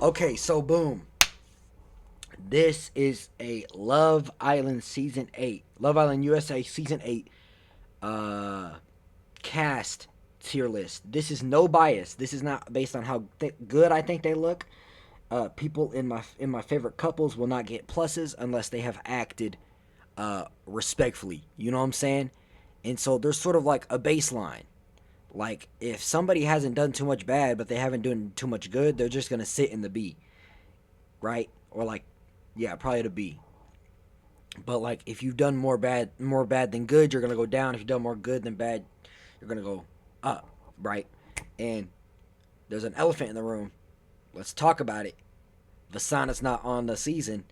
Okay, so boom. This is a Love Island season 8. Love Island USA season 8 uh cast tier list. This is no bias. This is not based on how good I think they look. People in my favorite couples will not get pluses unless they have acted respectfully. You know what I'm saying? And so there's sort of like a baseline. Like if somebody hasn't done too much bad, but they haven't done too much good, they're just gonna sit in the B, right? Or like, yeah, probably the B. But like if you've done more bad than good, you're gonna go down. If you've done more good than bad, you're gonna go up, right? And there's an elephant in the room. Let's talk about it. Vasana's not on the season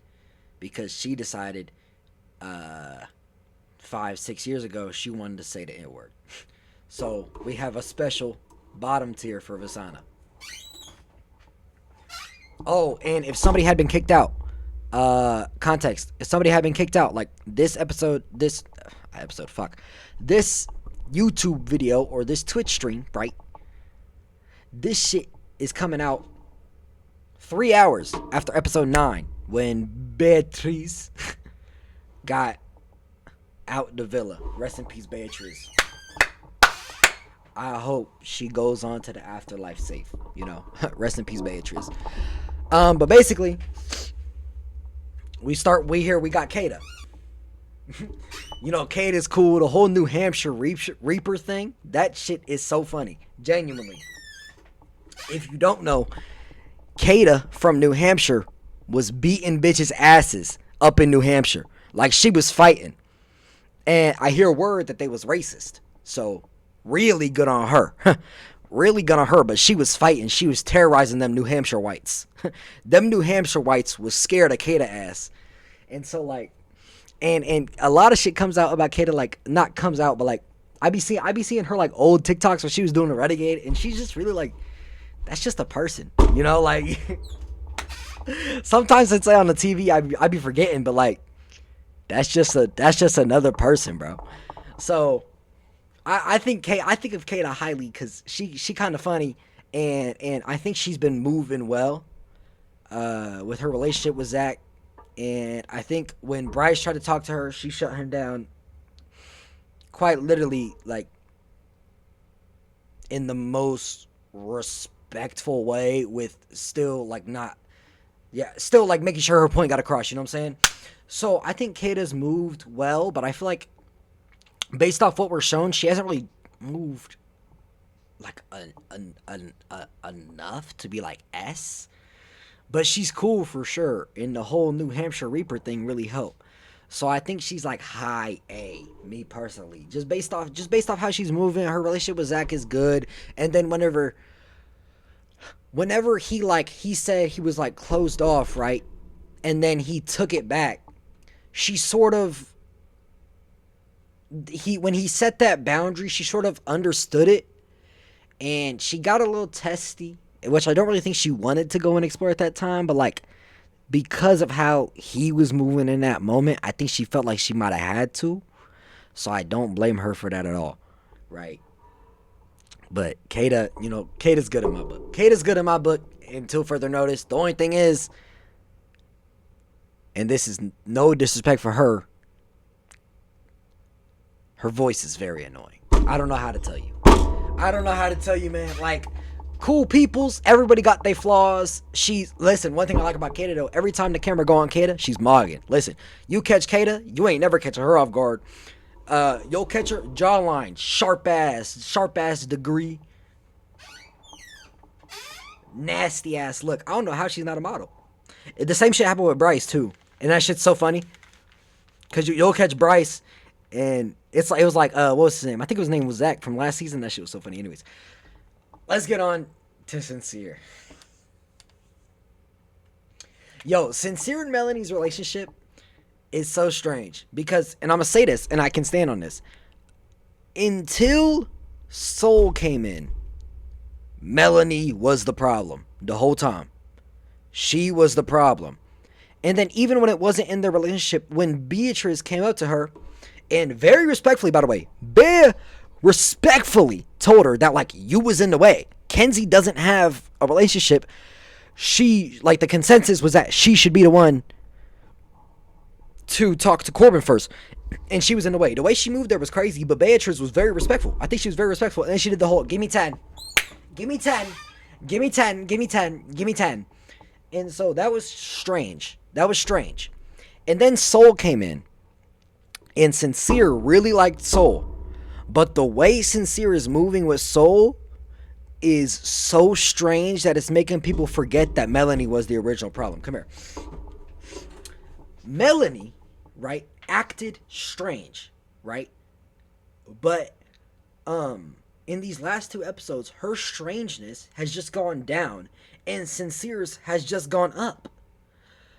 because she decided 5, 6 years ago she wanted to say the N word. So we have a special bottom tier for Vasana. Oh, and if somebody had been kicked out, context. If somebody had been kicked out, like this YouTube video or this Twitch stream, right? This shit is coming out 3 hours after episode 9 when Beatrice got out the villa. Rest in peace, Beatrice. I hope she goes on to the afterlife safe. You know, rest in peace, Beatrice. But basically, we got Kata. You know, Kata's cool. The whole New Hampshire Reaper thing, that shit is so funny. Genuinely. If you don't know, Kata from New Hampshire was beating bitches' asses up in New Hampshire. Like she was fighting. And I hear word that they was racist. So, really good on her. Really good on her, but she was fighting. She was terrorizing them New Hampshire whites. Them New Hampshire whites was scared of Kata ass. And so like and a lot of shit comes out about Kata, like not comes out, but like I be seeing her like old TikToks when she was doing the Renegade, and she's just really like, that's just a person, you know, like sometimes it's like on the TV I be forgetting, but like that's just another person, bro. So I think of Kata highly because she kind of funny, and I think she's been moving well with her relationship with Zach. And I think when Bryce tried to talk to her, she shut him down quite literally, like in the most respectful way, with still like not, yeah, still like making sure her point got across. You know what I'm saying? So I think Kata's moved well, but I feel like based off what we're shown, she hasn't really moved like enough to be like S. But she's cool for sure, and the whole New Hampshire Reaper thing really helped. So I think she's like high A, me personally. Just based off how she's moving, her relationship with Zach is good. And then whenever he said he was like closed off, right? And then he took it back. She sort of when he set that boundary, she sort of understood it, and she got a little testy, which I don't really think she wanted to go and explore at that time, but like because of how he was moving in that moment, I think she felt like she might have had to. So I don't blame her for that at all, right? But Kata, you know, Kata's good in my book. Kata's good in my book until further notice. The only thing is, and this is no disrespect for her, her voice is very annoying. I don't know how to tell you. Man. Like, cool peoples, everybody got their flaws. Listen, one thing I like about Kata though, every time the camera go on Kata, she's mogging. Listen, you catch Kata, you ain't never catching her off guard. You'll catch her jawline, sharp ass degree, nasty ass look. I don't know how she's not a model. The same shit happened with Bryce too, and that shit's so funny. Cause you'll catch Bryce, and it was like what was his name? I think his name was Zach from last season. That shit was so funny. Anyways, let's get on to Sincere. Yo, Sincere and Melanie's relationship is so strange because, and I'm gonna say this, and I can stand on this. Until Soul came in, Melanie was the problem the whole time. She was the problem. And then even when it wasn't in their relationship, when Beatrice came up to her, and very respectfully, by the way, respectfully told her that like you was in the way. Kenzie doesn't have a relationship. she, like, the consensus was that she should be the one to talk to Corbin first, and she was in the way. The way she moved there was crazy, but Beatrice was very respectful. I think she was very respectful, and then she did the whole, give me 10, give me 10, give me 10, give me 10, give me 10. And so that was strange. That was strange. And then Soul came in, and Sincere really liked Soul, but the way Sincere is moving with Soul is so strange that it's making people forget that Melanie was the original problem. Come here. Melanie, right, acted strange, right? But in these last 2 episodes, her strangeness has just gone down, and Sincere's has just gone up.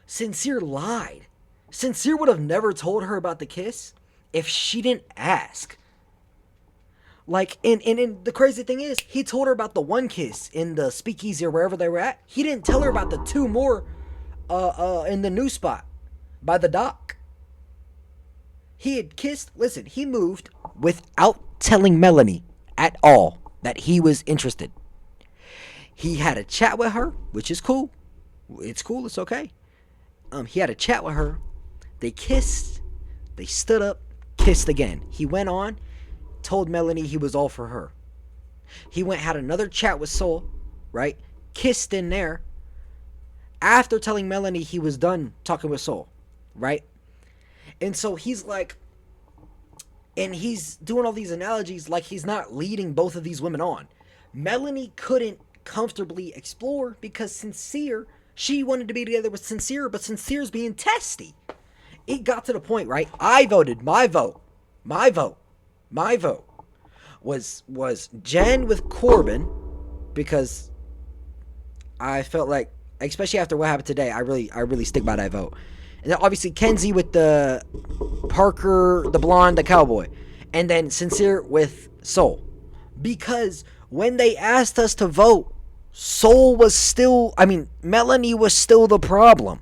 Sincere lied. Sincere would have never told her about the kiss if she didn't ask. Like, and the crazy thing is, he told her about the one kiss in the speakeasy or wherever they were at. He didn't tell her about the 2 more in the new spot by the dock. He had kissed, listen, he moved without telling Melanie at all that he was interested. He had a chat with her, which is cool. It's cool, it's okay. He had a chat with her. They kissed. They stood up, kissed again. He went on, told Melanie he was all for her. He went, had another chat with Soul, right? Kissed in there. After telling Melanie he was done talking with Soul, right? And so he's like, and he's doing all these analogies like he's not leading both of these women on. Melanie couldn't comfortably explore because Sincere, she wanted to be together with Sincere, but Sincere's being testy. It got to the point, right? I voted, my vote was Jen with Corbin, because I felt like, especially after what happened today, I really stick by that vote. And then obviously Kenzie with the Parker, the blonde, the cowboy. And then Sincere with Soul. Because when they asked us to vote, Melanie was still the problem.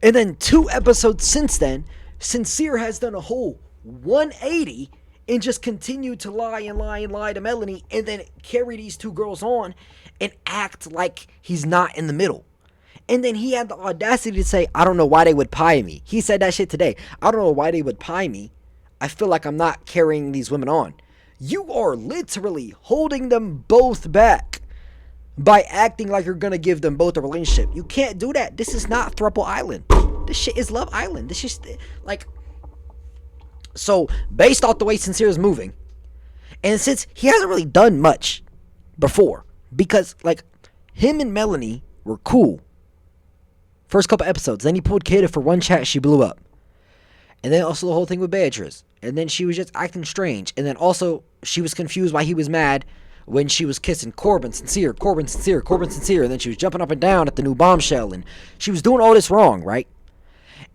And then 2 episodes since then, Sincere has done a whole 180 and just continued to lie to Melanie, and then carry these 2 girls on and act like he's not in the middle. And then he had the audacity to say, I don't know why they would pie me. He said that shit today. I don't know why they would pie me. I feel like I'm not carrying these women on. You are literally holding them both back by acting like you're going to give them both a relationship. You can't do that. This is not Thruple Island. This shit is Love Island. This is like... So, based off the way Sincere is moving, and since he hasn't really done much before, because, like, him and Melanie were cool first couple episodes. Then he pulled Kata for one chat, she blew up. And then also the whole thing with Beatrice. And then she was just acting strange. And then also, she was confused why he was mad when she was kissing Corbin Sincere. And then she was jumping up and down at the new bombshell. And she was doing all this wrong, right?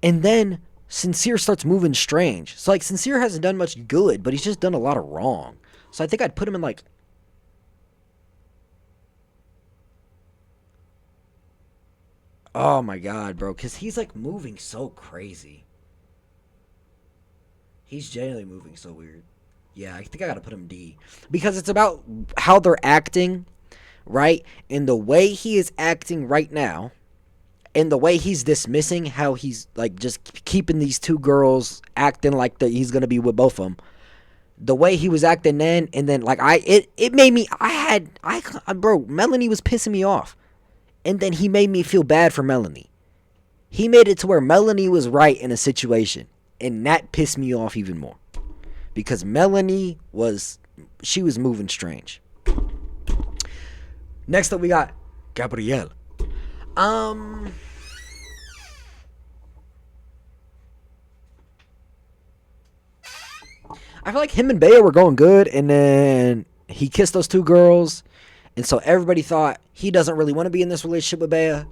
And then Sincere starts moving strange. So, like, Sincere hasn't done much good, but he's just done a lot of wrong. So I think I'd put him in, like... Oh my god, bro. Because he's, like, moving so crazy. He's genuinely moving so weird. Yeah, I think I gotta put him D. Because it's about how they're acting, right? And the way he is acting right now, and the way he's dismissing how he's, like, just keeping these 2 girls acting like he's gonna be with both of them. The way he was acting then, and then, like, it made me, bro, Melanie was pissing me off. And then he made me feel bad for Melanie. He made it to where Melanie was right in a situation. And that pissed me off even more. Because Melanie she was moving strange. Next up we got Gabrielle. I feel like him and Bea were going good, and then he kissed those 2 girls, and so everybody thought he doesn't really want to be in this relationship with Bea,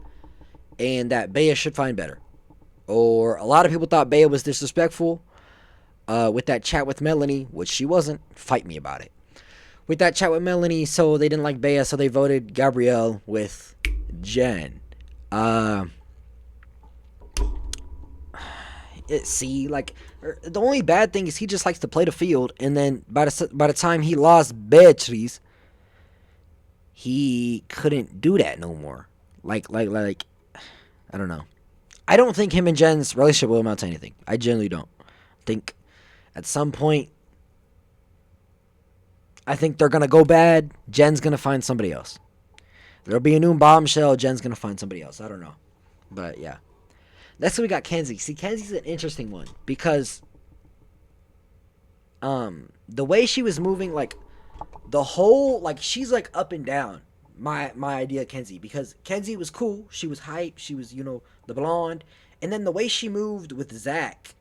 and that Bea should find better. Or a lot of people thought Bea was disrespectful with that chat with Melanie, which she wasn't. Fight me about it. With that chat with Melanie, so they didn't like Bea, so they voted Gabrielle with Jen. The only bad thing is he just likes to play the field, and then by the time he lost Beatrice, he couldn't do that no more. Like, I don't know. I don't think him and Jen's relationship will amount to anything. I genuinely don't. Think at some point, I think they're gonna go bad. Jen's gonna find somebody else. There'll be a new bombshell. Jen's gonna find somebody else. I don't know, but yeah. That's what we got. Kenzie. See, Kenzie's an interesting one because the way she was moving, like the whole, like she's like up and down. My idea of Kenzie, because Kenzie was cool. She was hype. She was, the blonde, and then the way she moved with Zach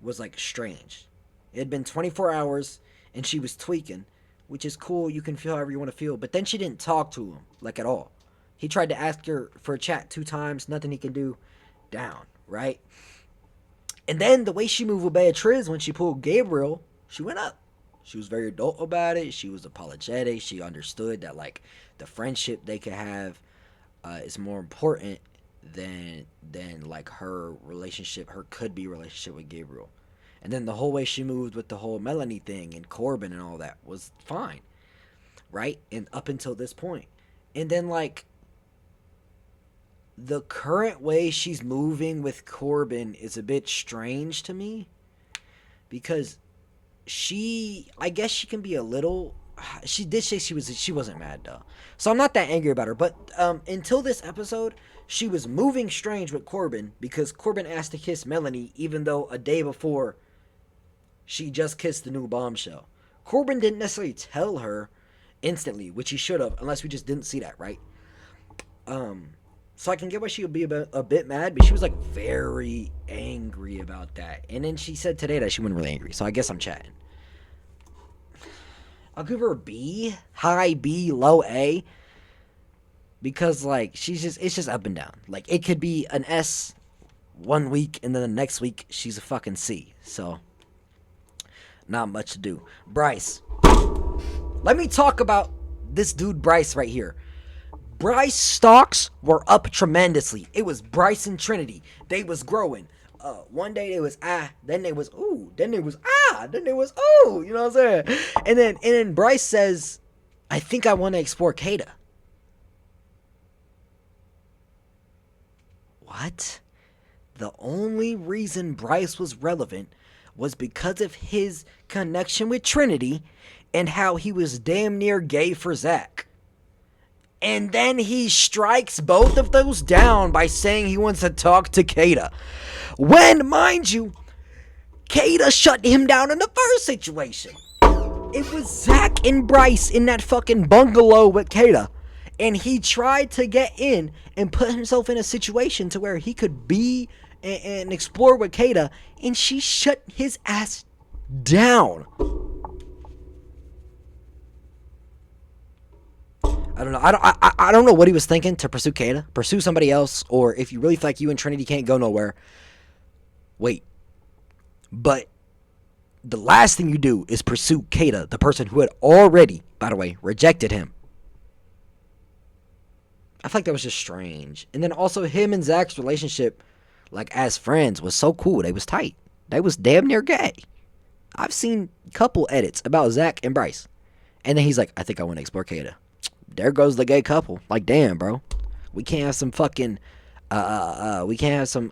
was like strange. It had been 24 hours and she was tweaking, which is cool. You can feel however you want to feel, but then she didn't talk to him like at all. He tried to ask her for a chat 2 times, nothing he can do. Down, right? And then the way she moved with Beatriz when she pulled Gabriel, she went up. She was very adult about it. She was apologetic. She understood that like the friendship they could have is more important than like her relationship, her could be relationship with Gabriel. And then the whole way she moved with the whole Melanie thing and Corbin and all that was fine, right? And up until this point. And then like the current way she's moving with Corbin is a bit strange to me because I guess she can be a little. She did say she wasn't mad though, so I'm not that angry about her. But until this episode, she was moving strange with Corbin because Corbin asked to kiss Melanie, even though a day before she just kissed the new bombshell. Corbin didn't necessarily tell her instantly, which he should have, unless we just didn't see that, right? So I can get why she would be a bit mad, but she was like very angry about that. And then she said today that she wasn't really angry, so I guess I'm chatting. I'll give her a B, high B, low A, because like it's just up and down. Like it could be an S 1 week, and then the next week she's a fucking C. So not much to do. Bryce, let me talk about this dude Bryce right here. Bryce stocks were up tremendously. It was Bryce and Trinity. They was growing. One day they was then they was ooh, then they was then they was ooh. You know what I'm saying? And then Bryce says, "I think I want to explore Kada." What? The only reason Bryce was relevant was because of his connection with Trinity and how he was damn near gay for Zach. And then he strikes both of those down by saying he wants to talk to Kada. When, mind you, Kada shut him down in the first situation. It was Zach and Bryce in that fucking bungalow with Kada. And he tried to get in and put himself in a situation to where he could be and explore with Kada. And she shut his ass down. I don't know. I don't know what he was thinking to pursue Kada. Pursue somebody else, or if you really feel like you and Trinity can't go nowhere, wait. But the last thing you do is pursue Kada, the person who had already, by the way, rejected him. I feel like that was just strange. And then also him and Zach's relationship, like as friends, was so cool. They was tight. They was damn near gay. I've seen couple edits about Zach and Bryce. And then he's like, I think I want to explore Kada. There goes the gay couple. Like, damn, bro. We can't have some fucking, we can't have some,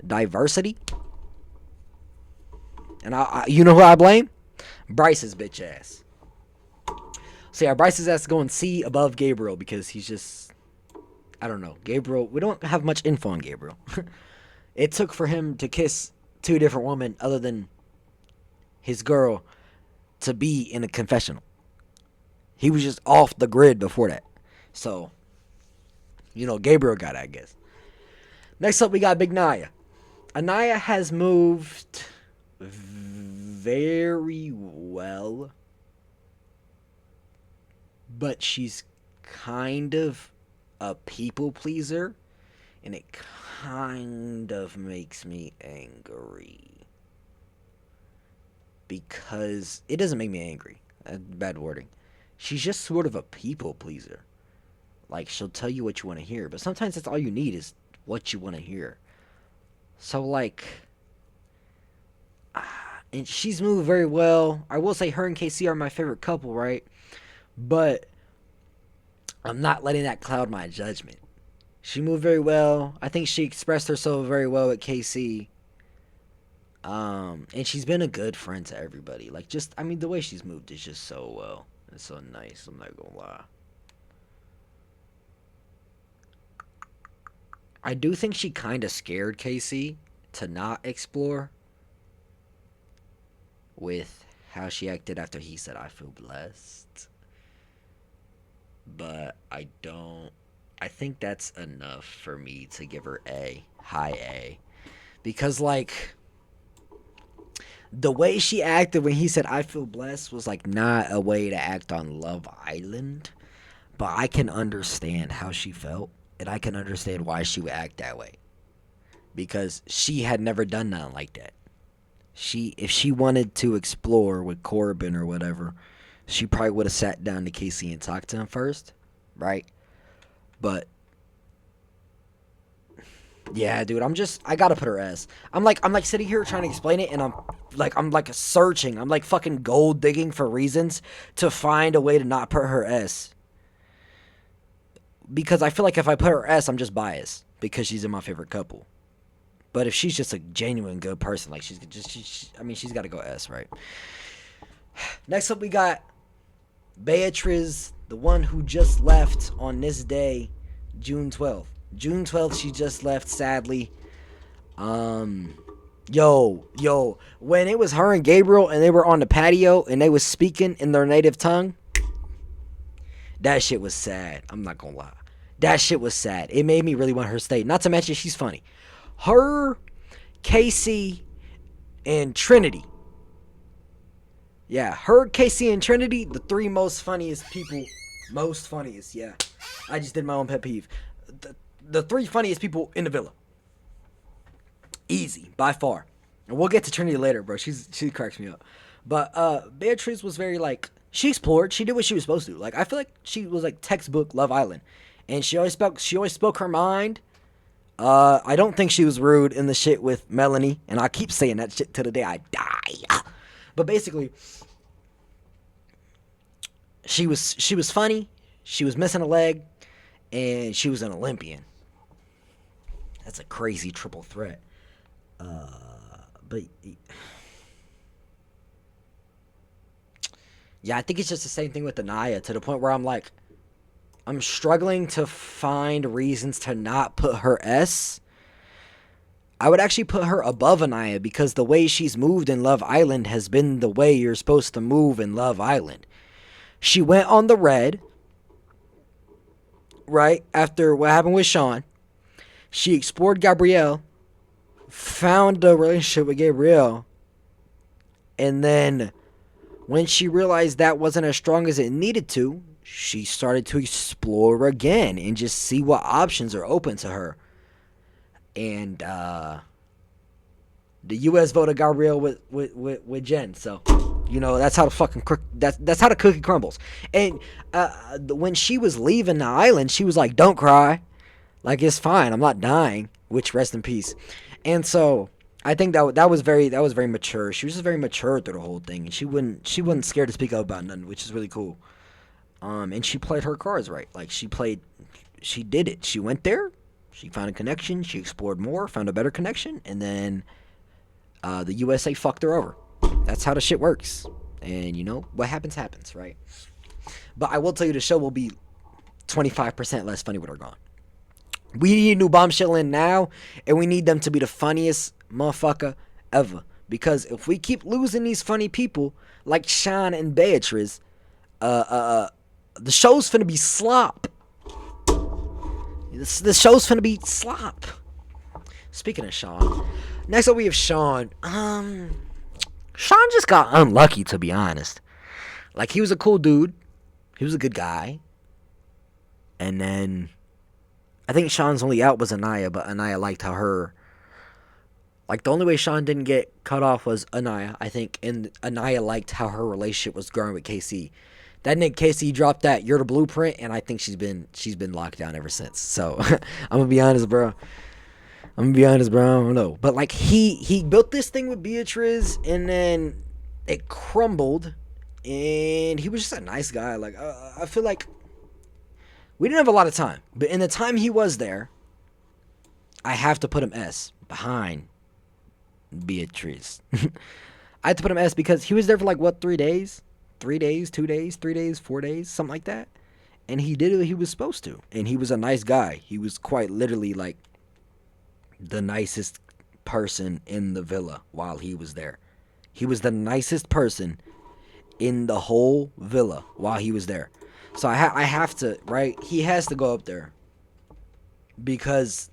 diversity. And you know who I blame? Bryce's bitch ass. So yeah, Bryce's ass going C above Gabriel because he's just, I don't know. Gabriel, we don't have much info on Gabriel. It took for him to kiss 2 different women other than his girl to be in a confessional. He was just off the grid before that. So, Gabriel got it, I guess. Next up, we got Big Naya. Anaya has moved very well. But she's kind of a people pleaser. And it kind of makes me angry. Because it doesn't make me angry. Bad wording. She's just sort of a people pleaser. Like, she'll tell you what you want to hear, but sometimes that's all you need is what you want to hear. So, like, and she's moved very well. I will say her and KC are my favorite couple, right? But I'm not letting that cloud my judgment. She moved very well. I think she expressed herself very well at KC. And she's been a good friend to everybody. Like, just, I mean, the way she's moved is just so well. It's so nice. I'm not gonna lie. I do think she kind of scared Casey to not explore with how she acted after he said, I feel blessed. But I don't. I think that's enough for me to give her A, high A. Because, like, the way she acted when he said, I feel blessed was, like, not a way to act on Love Island. But I can understand how she felt. And I can understand why she would act that way. Because she had never done nothing like that. If she wanted to explore with Corbin or whatever, she probably would have sat down to Casey and talked to him first, right? But yeah, dude, I gotta put her S. I'm like sitting here trying to explain it, and I'm searching, I'm like fucking gold digging for reasons to find a way to not put her S. Because I feel like if I put her S, I'm just biased because she's in my favorite couple. But if she's just a genuine good person, like she's got to go S, right? Next up, we got Beatrice, the one who just left on this day, June 12th. June 12th, she just left, sadly. Yo, when it was her and Gabriel and they were on the patio and they was speaking in their native tongue, that shit was sad. I'm not gonna lie. That shit was sad. It made me really want her to stay. Not to mention, she's funny. Her, Casey, and Trinity. Yeah, her, Casey, and Trinity, the three most funniest people. Most funniest, yeah. I just did my own pet peeve. The three funniest people in the villa. Easy, by far. And we'll get to Trinity later, bro. She cracks me up. But Beatrice was very, like, she explored. She did what she was supposed to. Like, I feel like she was like textbook Love Island. And she always spoke her mind. I don't think she was rude in the shit with Melanie, and I keep saying that shit to the day I die. But basically, she was funny, she was missing a leg, and she was an Olympian. That's a crazy triple threat. But yeah, I think it's just the same thing with Anaya, to the point where I'm like, I'm struggling to find reasons to not put her S. I would actually put her above Anaya because the way she's moved in Love Island has been the way you're supposed to move in Love Island. She went on the red, right, after what happened with Sean. She explored Gabrielle, found a relationship with Gabrielle, and then when she realized that wasn't as strong as it needed to, she started to explore again and just see what options are open to her. And the U.S. voted Gabrielle with Jen. So, you know, that's how the fucking that's how the cookie crumbles. And when she was leaving the island, she was like, "Don't cry, like it's fine. I'm not dying." Which, rest in peace. And so I think that was very mature. She was just very mature through the whole thing, and she wasn't scared to speak up about nothing, which is really cool. And she played her cards right. Like, she did it. She went there, she found a connection, she explored more, found a better connection, and then the USA fucked her over. That's how the shit works. And, you know, what happens, right? But I will tell you, the show will be 25% less funny with her gone. We need a new bombshell in now, and we need them to be the funniest motherfucker ever. Because if we keep losing these funny people, like Sean and Beatrice, the show's finna be slop. The show's finna be slop. Speaking of Sean, next up we have Sean. Sean just got unlucky, to be honest. Like, he was a cool dude. He was a good guy. And then I think Sean's only out was Anaya, but Anaya liked how her... Like, the only way Sean didn't get cut off was Anaya, I think. And Anaya liked how her relationship was growing with KC. That nigga KC dropped that "You're the Blueprint," and I think she's been locked down ever since. So I'm gonna be honest, bro. I don't know. But like, he built this thing with Beatrice, and then it crumbled. And he was just a nice guy. Like, I feel like We didn't have a lot of time, but in the time he was there, I have to put him S behind Beatrice. I had to put him S because he was there for like what, 3 days? 3 days, 2 days, 3 days, 4 days, something like that. And he did what he was supposed to. And he was a nice guy. He was quite literally like the nicest person in the villa while he was there. He was the nicest person in the whole villa while he was there. So I have to, right? He has to go up there because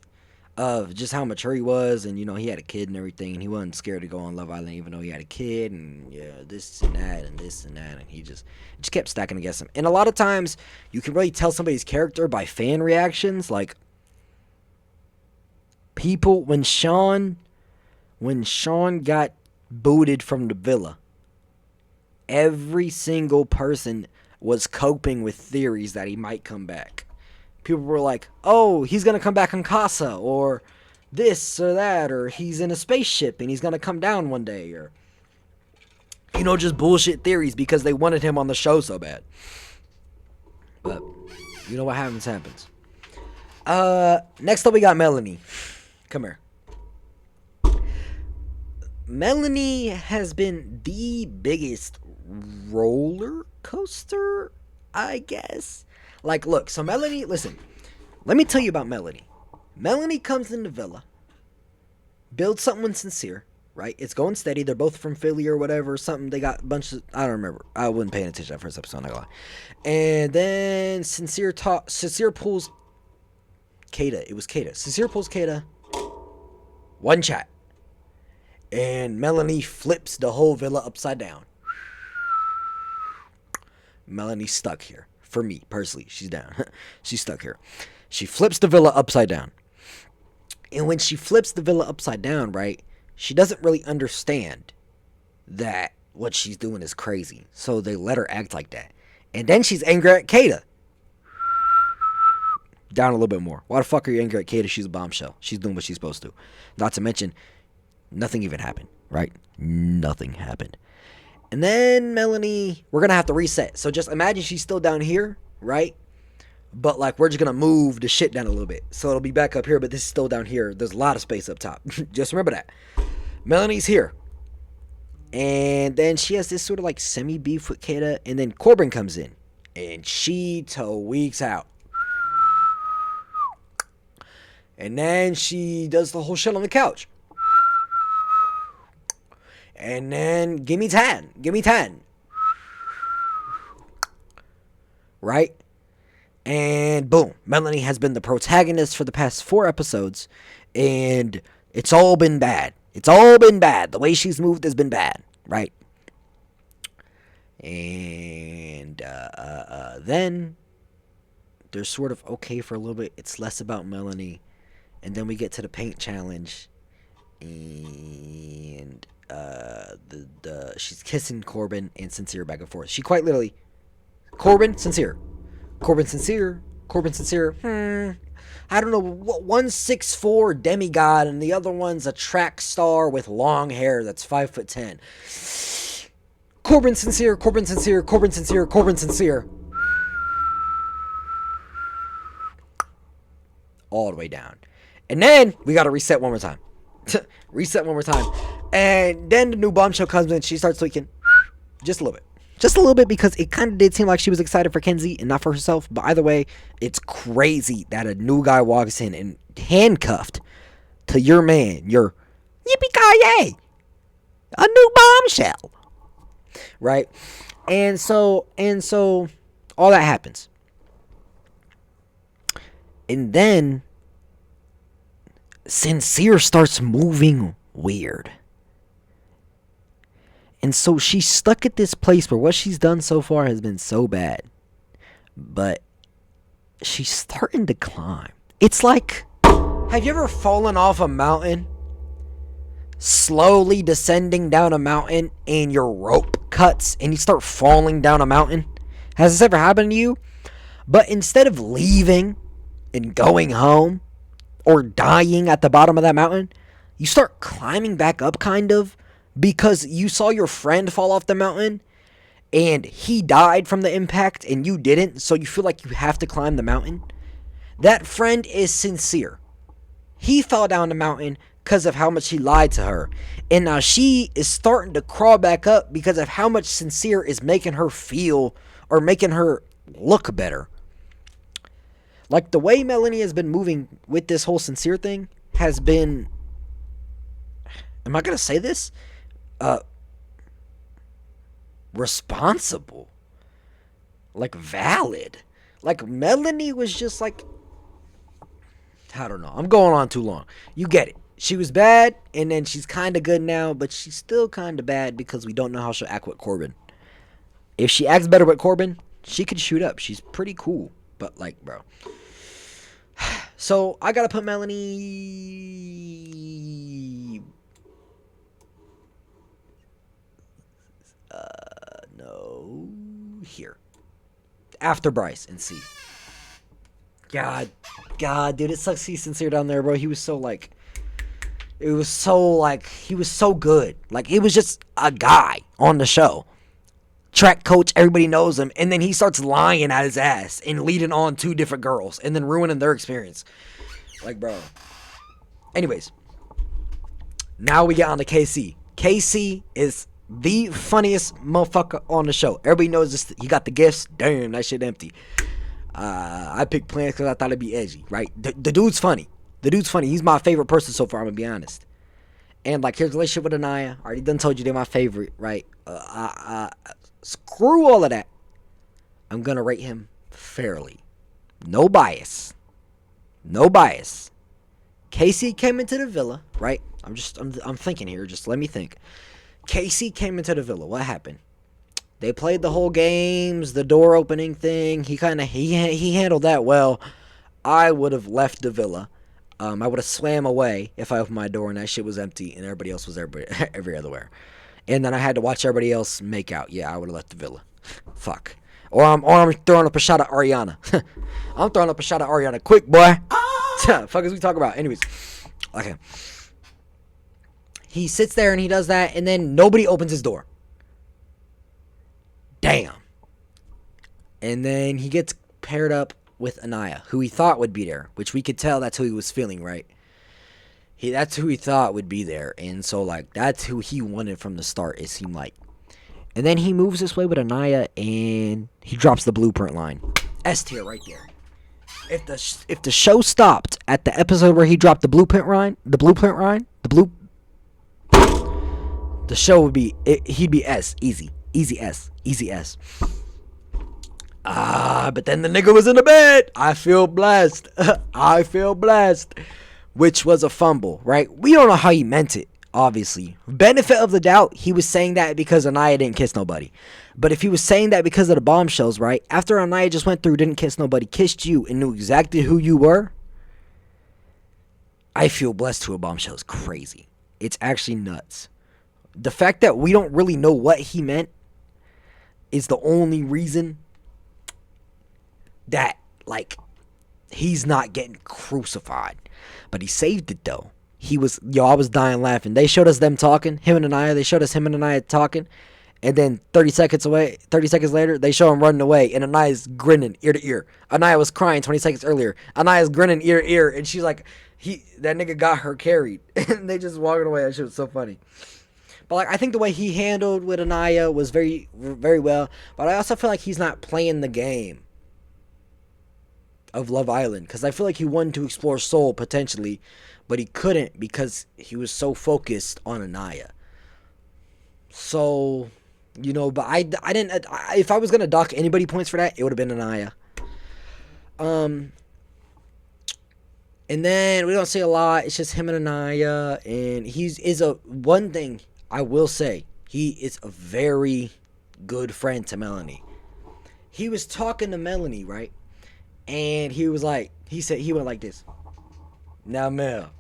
of just how mature he was, and he had a kid and everything, and he wasn't scared to go on Love Island even though he had a kid, and this and that and this and that, and he just kept stacking against him. And a lot of times you can really tell somebody's character by fan reactions. Like, people, when Sean got booted from the villa, every single person was coping with theories that he might come back. People were like, oh, he's going to come back on Casa, or this or that, or he's in a spaceship and he's going to come down one day, or, just bullshit theories because they wanted him on the show so bad. But, what happens. Next up, we got Melanie. Come here. Melanie has been the biggest roller coaster, I guess. Like, look, so Melanie, listen, let me tell you about Melanie. Melanie comes in the villa, builds something with Sincere, right? It's going steady. They're both from Philly or whatever, something. They got a bunch of, I don't remember. I wasn't paying attention that first episode, I'm not gonna lie. And then Sincere pulls Kata. It was Kata. Sincere pulls Kata. One chat. And Melanie flips the whole villa upside down. Melanie's stuck here. For me, personally, she's down. She's stuck here. She flips the villa upside down. And when she flips the villa upside down, right, she doesn't really understand that what she's doing is crazy. So they let her act like that. And then she's angry at Kata. Down a little bit more. Why the fuck are you angry at Kata? She's a bombshell. She's doing what she's supposed to. Not to mention, nothing even happened, right? Nothing happened. And then Melanie, we're going to have to reset. So just imagine she's still down here, right? But like, we're just going to move the shit down a little bit. So it'll be back up here, but this is still down here. There's a lot of space up top. Just remember that. Melanie's here. And then she has this sort of like semi-beef with Kata. And then Corbin comes in. And she weeks out. And then she does the whole shit on the couch. And then, give me 10. Right? And boom. Melanie has been the protagonist for the past 4 episodes. And it's all been bad. The way she's moved has been bad. Right? And then they're sort of okay for a little bit. It's less about Melanie. And then we get to the paint challenge. And she's kissing Corbin and Sincere back and forth. She quite literally, Corbin, Sincere. I don't know, one's 6'4" demigod, and the other one's a track star with long hair that's 5'10". Corbin, Sincere. All the way down. And then we gotta reset one more time. And then the new bombshell comes in. She starts tweaking. Just a little bit because it kind of did seem like she was excited for Kenzie and not for herself. But either way, it's crazy that a new guy walks in and handcuffed to your man, your yippee-ki-yay, a new bombshell, right? And so all that happens. And then Sincere starts moving weird. And so she's stuck at this place where what she's done so far has been so bad. But she's starting to climb. It's like, have you ever fallen off a mountain? Slowly descending down a mountain and your rope cuts and you start falling down a mountain? Has this ever happened to you? But instead of leaving and going home or dying at the bottom of that mountain, you start climbing back up kind of, because you saw your friend fall off the mountain and he died from the impact and you didn't, so you feel like you have to climb the mountain, that friend is sincere. He fell down the mountain because of how much he lied to her. And now she is starting to crawl back up because of how much sincere is making her feel or making her look better. Like, the way Melanie has been moving with this whole sincere thing has been, am I going to say this? Responsible. Like, valid. Like, Melanie was just like, I don't know. I'm going on too long. You get it. She was bad, and then she's kind of good now, but she's still kind of bad because we don't know how she'll act with Corbin. If she acts better with Corbin, she could shoot up. She's pretty cool. But, like, bro. So, I gotta put Melanie... no... here. After Bryce and C. God, dude, it sucks he's sincere down there, bro. He was so, like... It was so, like... He was so good. Like, he was just a guy on the show. Track coach, everybody knows him, and then he starts lying at his ass and leading on 2 different girls and then ruining their experience. Like, bro. Anyways. Now we get on to KC. KC is the funniest motherfucker on the show. Everybody knows this. He got the gifts. Damn, that shit empty. I picked plans because I thought it'd be edgy, right? The dude's funny. The dude's funny. He's my favorite person so far, I'm going to be honest. And, like, his relationship with Anaya, I already done told you they're my favorite, right? Screw all of that. I'm going to rate him fairly. No bias. No bias. Casey came into the villa, right? I'm thinking here. Just let me think. Casey came into the villa. What happened? They played the whole games, the door opening thing. He handled that well. I would have left the villa. I would have swam away if I opened my door and that shit was empty and everybody else was every other where. And then I had to watch everybody else make out. Yeah, I would have left the villa. Fuck. Or I'm throwing up a shot at Ariana. I'm throwing up a shot at Ariana. Quick, boy. Fuck is we talking about? Anyways. Okay. He sits there and he does that and then nobody opens his door. Damn. And then he gets paired up with Anaya, who he thought would be there, which we could tell that's who he was feeling, right? That's who he thought would be there, and so, like, that's who he wanted from the start, it seemed like. And then he moves this way with Anaya, and he drops the blueprint line. S tier right there. If the show stopped at the episode where he dropped the blueprint line, the show would be, he'd be S, easy S. But then the nigga was in the bed. I feel blessed. Which was a fumble, right? We don't know how he meant it, obviously. Benefit of the doubt, he was saying that because Anaya didn't kiss nobody. But if he was saying that because of the bombshells, right? After Anaya just went through, didn't kiss nobody, kissed you, and knew exactly who you were, I feel blessed to a bombshell is crazy. It's actually nuts. The fact that we don't really know what he meant is the only reason that, like, he's not getting crucified. But he saved it, though. I was dying laughing. They showed us them talking, him and Anaya talking. And then 30 seconds later, they show him running away. And Anaya's grinning ear to ear. Anaya was crying 20 seconds earlier. Anaya's grinning ear to ear. And she's like, that nigga got her carried. And they just walking away. That shit was so funny. But, like, I think the way he handled with Anaya was very, very well. But I also feel like he's not playing the game of Love Island, because I feel like he wanted to explore Seoul potentially, but he couldn't because he was so focused on Anaya. So, but I didn't. If I was gonna dock anybody points for that, it would have been Anaya. And then we don't see a lot. It's just him and Anaya, and one thing I will say, he is a very good friend to Melanie. He was talking to Melanie, right? And he was like, he went like this. Now, Mel,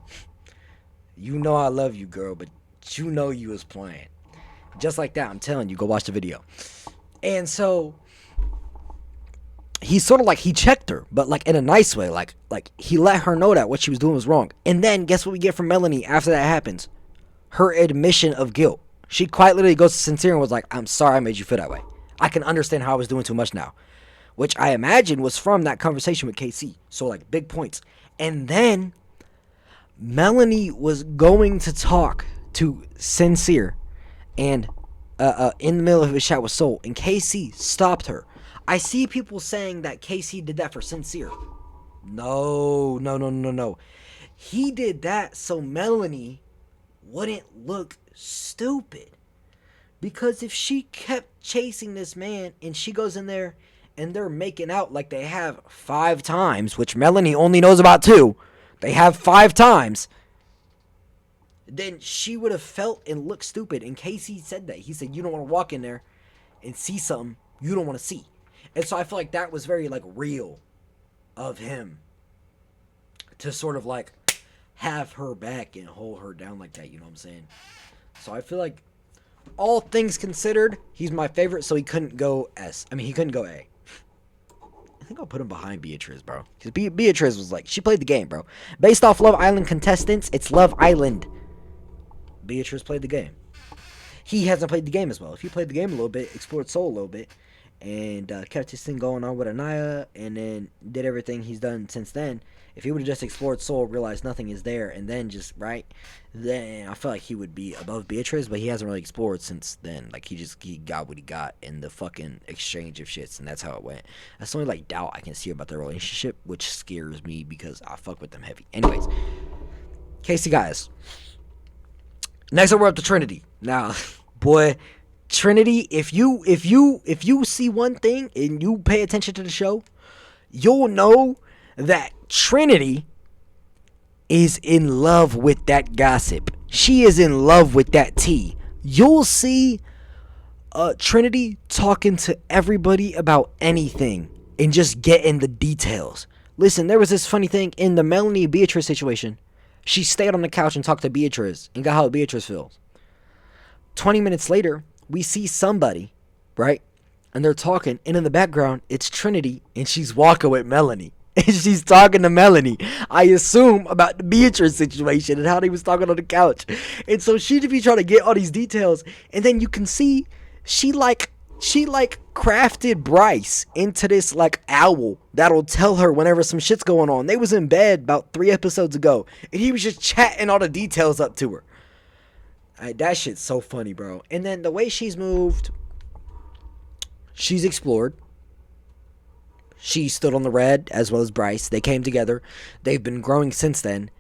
you know I love you, girl, but you know you was playing. Just like that, I'm telling you, go watch the video. And so, he sort of like, he checked her, but like in a nice way. Like he let her know that what she was doing was wrong. And then, guess what we get from Melanie after that happens? Her admission of guilt. She quite literally goes to Sincere and was like, I'm sorry I made you feel that way. I can understand how I was doing too much now, which I imagine was from that conversation with KC. So like big points. And then Melanie was going to talk to Sincere, and in the middle of his chat with Soul, and KC stopped her. I see people saying that KC did that for Sincere. No, no, no, no, no. He did that so Melanie wouldn't look stupid. Because if she kept chasing this man and she goes in there and they're making out like they have 5 times, which Melanie only knows about 2, they have 5 times, then she would have felt and looked stupid. And Casey said that. He said, you don't want to walk in there and see something you don't want to see. And so I feel like that was very like real of him to sort of like have her back and hold her down like that, you know what I'm saying? So I feel like all things considered, he's my favorite, so he couldn't go S. I mean, he couldn't go A. I think I'll put him behind Beatrice, bro. Because Beatrice was like, she played the game, bro. Based off Love Island contestants, it's Love Island. Beatrice played the game. He hasn't played the game as well. If he played the game a little bit, explored Soul a little bit, and kept his thing going on with Anaya, and then did everything he's done since then, if he would have just explored Soul, realized nothing is there, and then just, right, then I feel like he would be above Beatrice, but he hasn't really explored since then. Like, he got what he got in the fucking exchange of shits, and that's how it went. That's the only, like, doubt I can see about their relationship, which scares me because I fuck with them heavy. Anyways, Casey, guys. Next up, we're up to Trinity. Now, boy, Trinity, if you see one thing and you pay attention to the show, you'll know that Trinity is in love with that gossip. She is in love with that tea. You'll see Trinity talking to everybody about anything and just getting the details. Listen, there was this funny thing in the Melanie Beatrice situation. She stayed on the couch and talked to Beatrice and got how Beatrice feels. 20 minutes later, we see somebody, right? And they're talking, and in the background, it's Trinity, and she's walking with Melanie. And she's talking to Melanie, I assume, about the Beatrice situation and how they was talking on the couch. And so she be trying to get all these details, and then you can see she crafted Bryce into this like owl that'll tell her whenever some shit's going on. They was in bed about 3 episodes ago, and he was just chatting all the details up to her. That shit's so funny, bro. And then the way she's moved, she's explored. She stood on the red as well as Bryce. They came together. They've been growing since then.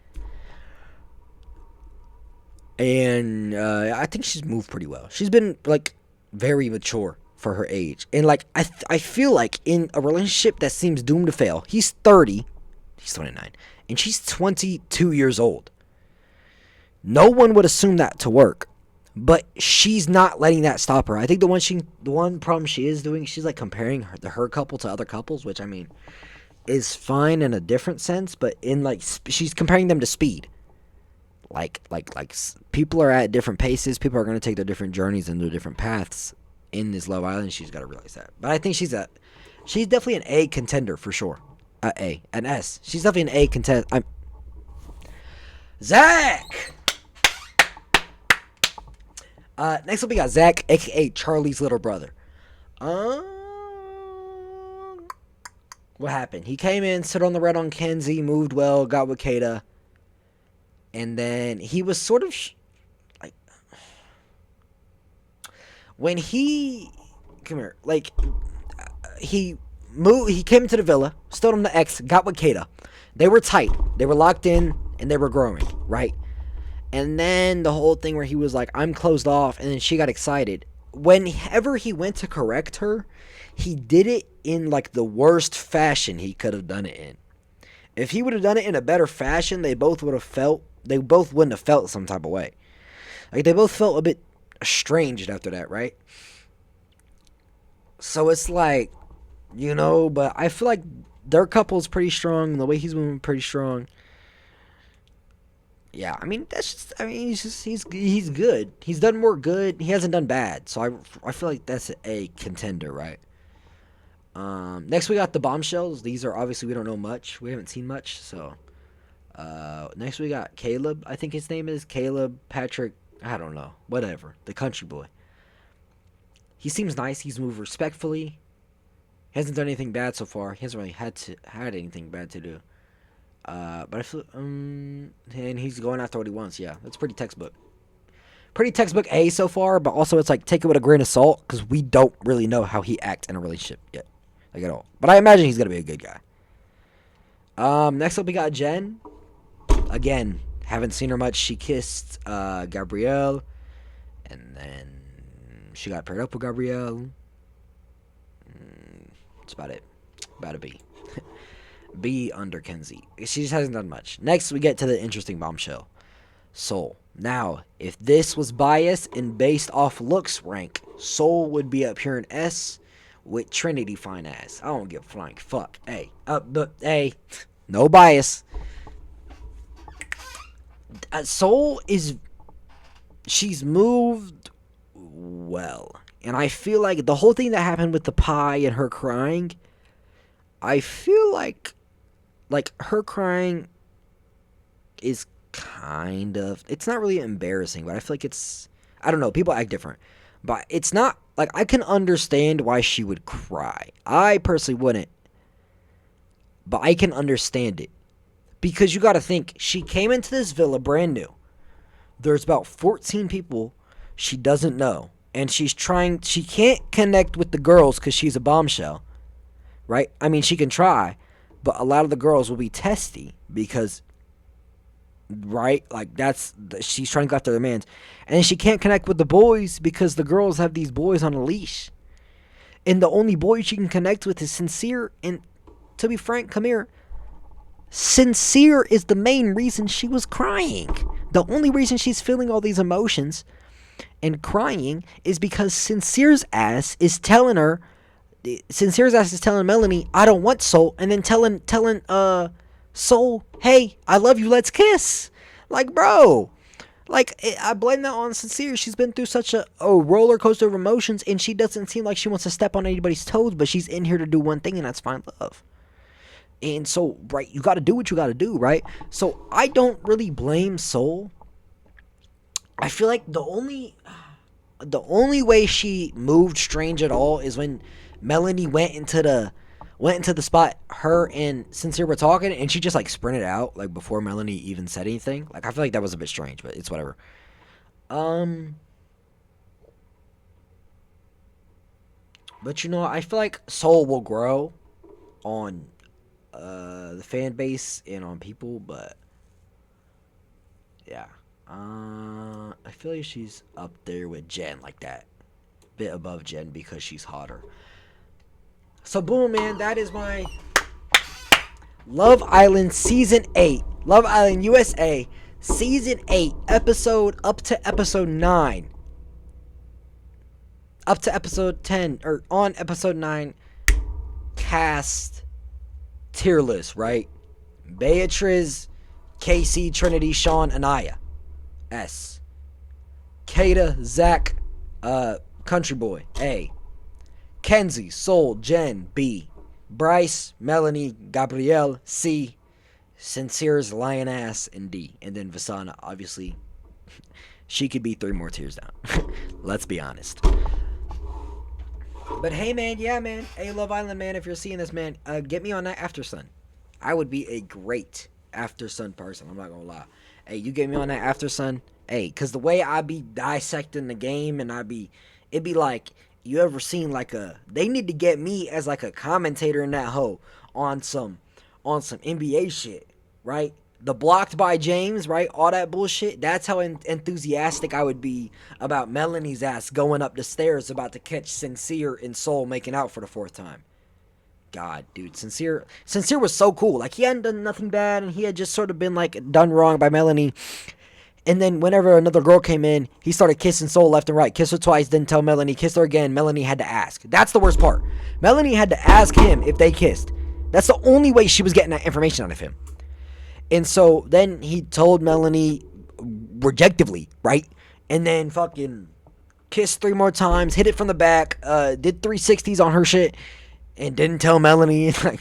And I think she's moved pretty well. She's been like very mature for her age. And like I feel like in a relationship that seems doomed to fail, he's 30, he's 29, and she's 22 years old. No one would assume that to work, but she's not letting that stop her. I think the one problem she is doing, she's like comparing her couple to other couples, which I mean is fine in a different sense, but in like she's comparing them to speed. Like people are at different paces. People are going to take their different journeys and their different paths in this Love Island. She's got to realize that. But I think she's definitely an A contender for sure. An S. She's definitely an A contender. Zach. Next up we got Zach, aka Charlie's little brother. What happened? He came in, sit on the red on Kenzie, moved well, got with Kata, and then he was sort of like when he come here, like he came into the villa, stood on the X, got with Kata. They were tight, they were locked in, and they were growing, right? And then the whole thing where he was like, I'm closed off, and then she got excited. Whenever he went to correct her, he did it in like the worst fashion he could have done it in. If he would have done it in a better fashion, they both wouldn't have felt some type of way. Like they both felt a bit estranged after that, right? So it's like, but I feel like their couple's pretty strong, the way he's moving pretty strong. Yeah, I mean he's good. He's done more good. He hasn't done bad. So I feel like that's a contender, right? Next we got the bombshells. These are obviously we don't know much. We haven't seen much. So next we got Caleb. I think his name is Caleb Patrick. I don't know. Whatever. The country boy. He seems nice. He's moved respectfully. He hasn't done anything bad so far. He hasn't really had anything bad to do. But I feel and he's going after what he wants. Yeah, that's pretty textbook. Pretty textbook A so far, but also it's like take it with a grain of salt because we don't really know how he acts in a relationship yet, like at all. But I imagine he's gonna be a good guy. Next up we got Jen. Again, haven't seen her much. She kissed Gabrielle, and then she got paired up with Gabrielle. That's about it. About a B. B under Kenzie. She just hasn't done much. Next, we get to the interesting bombshell. Soul. Now, if this was biased and based off looks rank, Soul would be up here in S with Trinity fine ass. I don't give a flying fuck. Hey, no bias. Soul is, she's moved well. And I feel like the whole thing that happened with the pie and her crying, I feel like her crying is kind of, it's not really embarrassing, but I feel like it's, I don't know, people act different. But it's not, like, I can understand why she would cry. I personally wouldn't. But I can understand it. Because you gotta think, she came into this villa brand new. There's about 14 people she doesn't know. And she can't connect with the girls because she's a bombshell. Right? I mean, she can try. But a lot of the girls will be testy because, right? Like, she's trying to go after their mans. And she can't connect with the boys because the girls have these boys on a leash. And the only boy she can connect with is Sincere. And to be frank, come here. Sincere is the main reason she was crying. The only reason she's feeling all these emotions and crying is because Sincere's ass is telling Melanie, I don't want Soul, and then telling Soul, hey, I love you, let's kiss. Like, bro, like, I blame that on Sincere. She's been through such a roller coaster of emotions, and she doesn't seem like she wants to step on anybody's toes, but she's in here to do one thing, and that's find love. And so, right, you got to do what you got to do, right? So I don't really blame Soul. I feel like the only way she moved strange at all is when Melanie went into the spot her and Sincere were talking, and she just like sprinted out like before Melanie even said anything. Like, I feel like that was a bit strange, but it's whatever. But you know, I feel like Soul will grow on the fan base and on people, but yeah. I feel like she's up there with Jen, like that. Bit above Jen because she's hotter. So boom, man, that is my Love Island Season 8. Love Island USA Season 8 episode up to episode 9. Up to episode 10, or on episode 9, cast tier list, right? Beatrice, Casey, Trinity, Sean, Anaya. S. Kata, Zach, Country Boy, A. Kenzie, Soul, Jen, B. Bryce, Melanie, Gabrielle, C. Sincere's lion ass, and D. And then Vasana, obviously, she could be 3 more tiers down. Let's be honest. But hey, man, yeah, man. Hey, Love Island, man, if you're seeing this, man, get me on that After Sun. I would be a great After Sun person. I'm not gonna lie. Hey, you get me on that After Sun. Hey, because the way I be dissecting the game and it'd be like, you ever seen like they need to get me as like a commentator in that hoe on some NBA shit, right? The blocked by James, right? All that bullshit. That's how enthusiastic I would be about Melanie's ass going up the stairs about to catch Sincere and Soul making out for the 4th time. God, dude, Sincere was so cool. Like, he hadn't done nothing bad, and he had just sort of been like done wrong by Melanie. And then whenever another girl came in, he started kissing Soul left and right. Kissed her twice, didn't tell Melanie. Kissed her again. Melanie had to ask. That's the worst part. Melanie had to ask him if they kissed. That's the only way she was getting that information out of him. And so then he told Melanie rejectively, right? And then fucking kissed 3 more times, hit it from the back, did 360s on her shit, and didn't tell Melanie. Like,